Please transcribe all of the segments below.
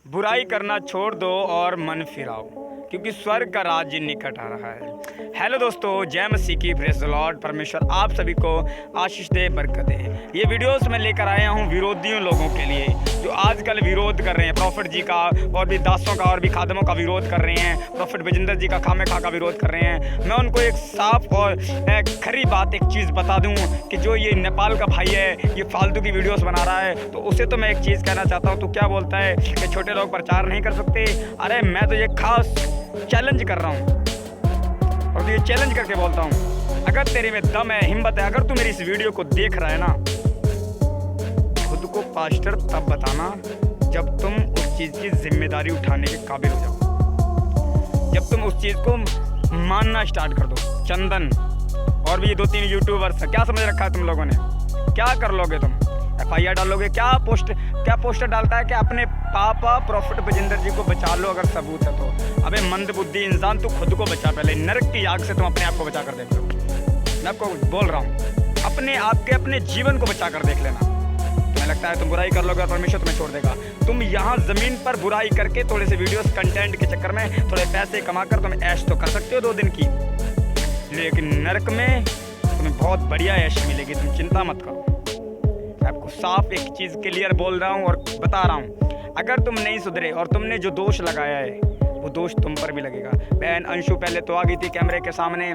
बुराई करना छोड़ दो और मन फिराओ, क्योंकि स्वर्ग का राज्य निकट आ रहा है। हेलो दोस्तों, जय मसीह की, प्रेज़ द लॉर्ड। परमेश्वर आप सभी को आशीष दे, बरकत दे। ये वीडियोस मैं लेकर आया हूँ विरोधियों लोगों के लिए, जो आजकल विरोध कर रहे हैं प्रॉफिट जी का, और भी दासों का और भी खादमों का विरोध कर रहे हैं। प्रॉफिट विजेंद्र जी का खामे खा का विरोध कर रहे हैं। मैं उनको एक साफ और खरी बात, एक चीज़ बता दूँ कि जो ये नेपाल का भाई है, ये फालतू की वीडियोस बना रहा है, तो उसे तो मैं एक चीज़ कहना चाहता हूँ। तो क्या बोलता है कि छोटे लोग प्रचार नहीं कर सकते? अरे मैं तो ये खास चैलेंज कर रहा हूँ, और तो ये चैलेंज करके बोलता हूँ, अगर तेरे में दम है, हिम्मत है, अगर तू मेरी इस वीडियो को देख रहा है ना, खुद को पास्टर तब बताना जब तुम उस चीज़ की जिम्मेदारी उठाने के काबिल हो जाओ, जब तुम उस चीज़ को मानना स्टार्ट कर दो। चंदन और भी 2-3 यूट्यूबर्स हैं, क्या समझ रखा है तुम लोगों ने? क्या कर लोगे तुम? FIR डालोगे? क्या पोस्टर डालता है कि अपने पापा प्रॉफिट विजेंद्र जी को बचा लो अगर सबूत है तो। अबे मंद बुद्धि इंसान, तू खुद को बचा, पहले नरक की आग से तुम अपने आप को बचा कर देख लो। मैं आपको बोल रहा हूँ, अपने आप के अपने जीवन को बचा कर देख लेना। तुम्हें लगता है तुम बुराई कर लोगे और परमेश्वर तुम्हें छोड़ देगा? तुम यहाँ ज़मीन पर बुराई करके थोड़े से वीडियोस कंटेंट के चक्कर में थोड़े पैसे कमा कर तुम ऐश तो कर सकते हो 2 दिन की, लेकिन नरक में तुम्हें बहुत बढ़िया ऐश मिलेगी। तुम चिंता मत करो। आपको साफ एक चीज़ क्लियर बोल रहा हूँ और बता रहा हूँ, अगर तुम नहीं सुधरे और तुमने जो दोष लगाया है वो दोष तुम पर भी लगेगा। बहन अंशु पहले तो आ गई थी कैमरे के सामने,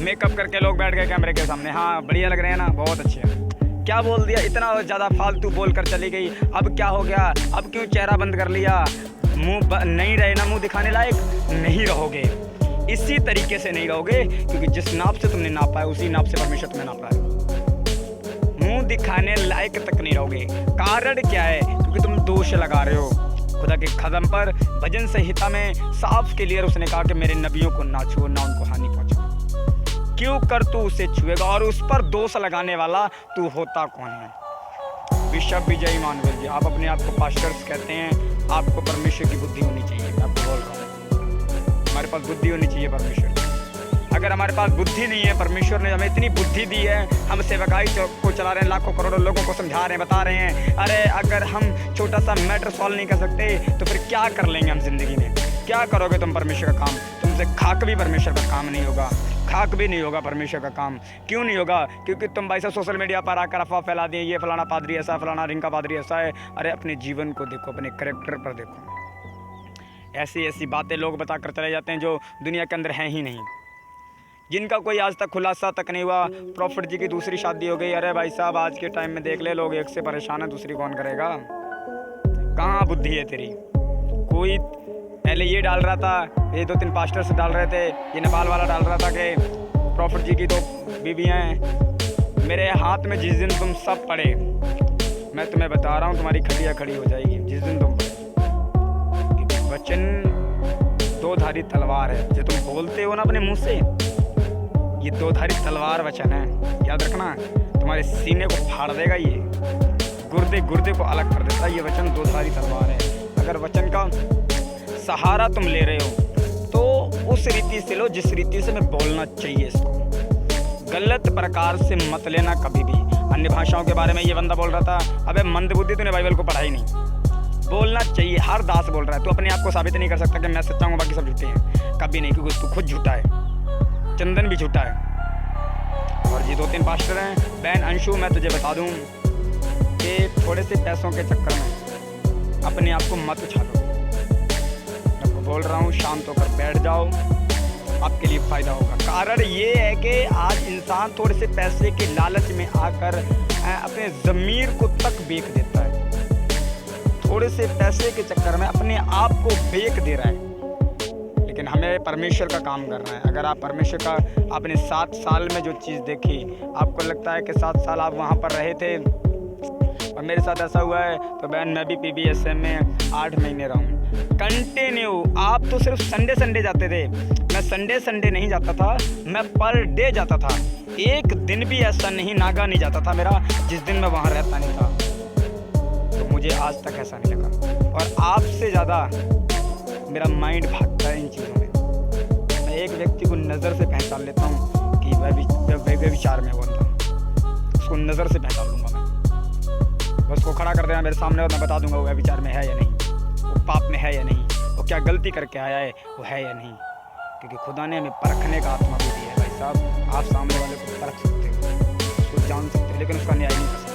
मेकअप करके लोग बैठ गए कैमरे के सामने। हाँ, बढ़िया लग रहे हैं ना, बहुत अच्छे हैं। क्या बोल दिया, इतना ज़्यादा फालतू बोल कर चली गई। अब क्या हो गया? अब क्यों चेहरा बंद कर लिया? मुँह नहीं रहे ना, मुँह दिखाने लायक नहीं रहोगे। इसी तरीके से नहीं रहोगे, क्योंकि जिस नाप से तुमने नापा है उसी नाप से परमेश्वर तुम्हें नापा है। मुंह दिखाने लायक तक नहीं रहोगे। कारण क्या है? क्योंकि तुम दोष लगा रहे हो खुदा के कदम पर। भजन संहिता में साफ क्लियर उसने कहा कि मेरे नबियों को ना छुओ, ना उनको हानि पहुंचाओ। क्यों कर तू उसे छुएगा? और उस पर दोष लगाने वाला तू होता कौन है? बिशप विजय इमानुएल जी, आप अपने आप को पास्टर्स कहते हैं, आपको परमेश्वर की बुद्धि होनी चाहिए। मैं आपको बोल रहा हूँ, हमारे पास बुद्धि होनी चाहिए परमेश्वर। अगर हमारे पास बुद्धि नहीं है, परमेश्वर ने हमें इतनी बुद्धि दी है, हम सेवकाई को चला रहे हैं, लाखों करोड़ों लोगों को समझा रहे हैं, बता रहे हैं। अरे अगर हम छोटा सा मैटर सॉल्व नहीं कर सकते तो फिर क्या कर लेंगे हम जिंदगी में? क्या करोगे तुम परमेश्वर का काम? तुमसे खाक भी परमेश्वर का काम नहीं होगा, खाक भी नहीं होगा परमेश्वर का काम। क्यों नहीं होगा? क्योंकि तुम भाई साहब सोशल मीडिया पर आकर अफवाह फैला दिए, ये फलाना पादरी ऐसा, फलाना रिंका पादरी ऐसा है। अरे अपने जीवन को देखो, अपने करेक्टर पर देखो। ऐसी ऐसी बातें लोग बताकर चले जाते हैं जो दुनिया के अंदर हैं ही नहीं, जिनका कोई आज तक खुलासा तक नहीं हुआ। प्रॉफिट जी की दूसरी शादी हो गई। अरे भाई साहब, आज के टाइम में देख ले, लोग एक से परेशान है, दूसरी कौन करेगा? कहाँ बुद्धि है तेरी? कोई पहले ये डाल रहा था, ये 2-3 पास्टर्स डाल रहे थे, ये नेपाल वाला डाल रहा था कि प्रॉफिट जी की 2 बीवियाँ हैं। मेरे हाथ में जिस दिन तुम सब पड़े, मैं तुम्हें बता रहा हूँ, तुम्हारी खटिया खड़ी हो जाएगी जिस दिन तुम पड़े। वचन 2-धारी तलवार है, जो तुम बोलते हो ना अपने मुँह से, ये 2-धारी तलवार वचन है। याद रखना, तुम्हारे सीने को फाड़ देगा, ये गुर्दे को अलग कर देता है। ये वचन 2-धारी तलवार है। अगर वचन का सहारा तुम ले रहे हो तो उस रीति से लो जिस रीति से मैं बोलना चाहिए इसको। गलत प्रकार से मत लेना कभी भी। अन्य भाषाओं के बारे में ये बंदा बोल रहा था, अबे मंदबुद्धि, तूने बाइबल को पढ़ा ही नहीं। बोलना चाहिए, हर दास बोल रहा है। तू अपने आप को साबित नहीं कर सकता कि मैं सच्चा हूँ, बाकी सब झूठे हैं, कभी नहीं, क्योंकि तू खुद झूठा है, चंदन भी झूठा है, और ये 2-3 पास्टर हैं। बहन अंशु, मैं तुझे बता दूं कि थोड़े से पैसों के चक्कर में अपने आप को मत उछालो। मैं बोल रहा हूँ, शांत होकर बैठ जाओ, आपके लिए फ़ायदा होगा। कारण ये है कि आज इंसान थोड़े से पैसे के लालच में आकर अपने ज़मीर को तक बेच देता है। थोड़े से पैसे के चक्कर में अपने आप को बेच दे रहा है। लेकिन हमें परमेश्वर का काम करना है। अगर आप परमेश्वर का अपने 7 साल में जो चीज़ देखी, आपको लगता है कि 7 साल आप वहाँ पर रहे थे, और मेरे साथ ऐसा हुआ है, तो बहन मैं भी PBSM में 8 महीने रहा हूँ कंटिन्यू। आप तो सिर्फ संडे जाते थे, मैं संडे नहीं जाता था, मैं पर डे जाता था। एक दिन भी ऐसा नहीं, नागा नहीं जाता था मेरा, जिस दिन मैं वहाँ रहता नहीं था। तो मुझे आज तक ऐसा नहीं लगा, और आपसे ज़्यादा मेरा माइंड भागता है इन चीज़ों में। मैं एक व्यक्ति को नज़र से पहचान लेता हूँ कि वह विचार में बंदा, उसको नज़र से पहचान लूँगा मैं। बस उसको खड़ा कर देना मेरे सामने और मैं बता दूंगा वो विचार में है या नहीं, वो पाप में है या नहीं, वो क्या गलती करके आया है वो है या नहीं। क्योंकि खुदा ने हमें परखने का आत्मा भी दिया है भाई साहब। आप सामने वाले को परख सकते हो, उसको जान सकते हो, लेकिन उसका न्याय नहीं कर सकते।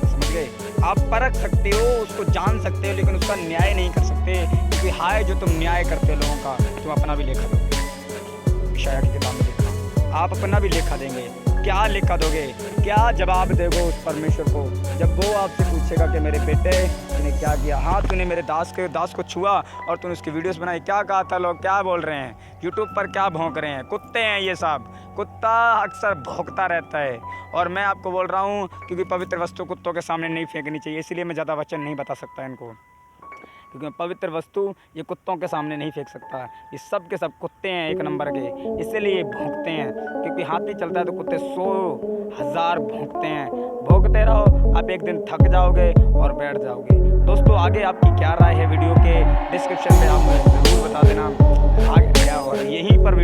समझ गए? आप परख सकते हो, उसको जान सकते हो, लेकिन उसका न्याय नहीं कर सकते। क्योंकि हाय जो तुम न्याय करते हो लोगों का, तुम अपना भी लेखा दोगे। इशाया की किताब में लिखा, आप अपना भी लेखा देंगे। क्या लेखा दोगे, क्या जवाब दोगे उस परमेश्वर को जब वो आपसे पूछेगा कि मेरे बेटे तूने क्या किया? हाँ, तूने मेरे दास को छुआ और तूने उसकी वीडियोस बनाई। क्या कहा था? लोग क्या बोल रहे हैं यूट्यूब पर, क्या भौंक रहे हैं? कुत्ते हैं ये सब। कुत्ता अक्सर भौंकता रहता है। और मैं आपको बोल रहा हूँ क्योंकि पवित्र वस्तु कुत्तों के सामने नहीं फेंकनी चाहिए, इसलिए मैं ज़्यादा वचन नहीं बता सकता इनको, क्योंकि पवित्र वस्तु ये कुत्तों के सामने नहीं फेंक सकता। ये सब के सब कुत्ते हैं एक नंबर के, इसीलिए भौंकते हैं। क्योंकि हाथी चलता है तो कुत्ते 100,000 भौंकते हैं। भौंकते रहो, आप एक दिन थक जाओगे और बैठ जाओगे। दोस्तों, आगे आपकी क्या राय है वीडियो के डिस्क्रिप्शन में आप मुझे ज़रूर बता देना। आगे और यहीं पर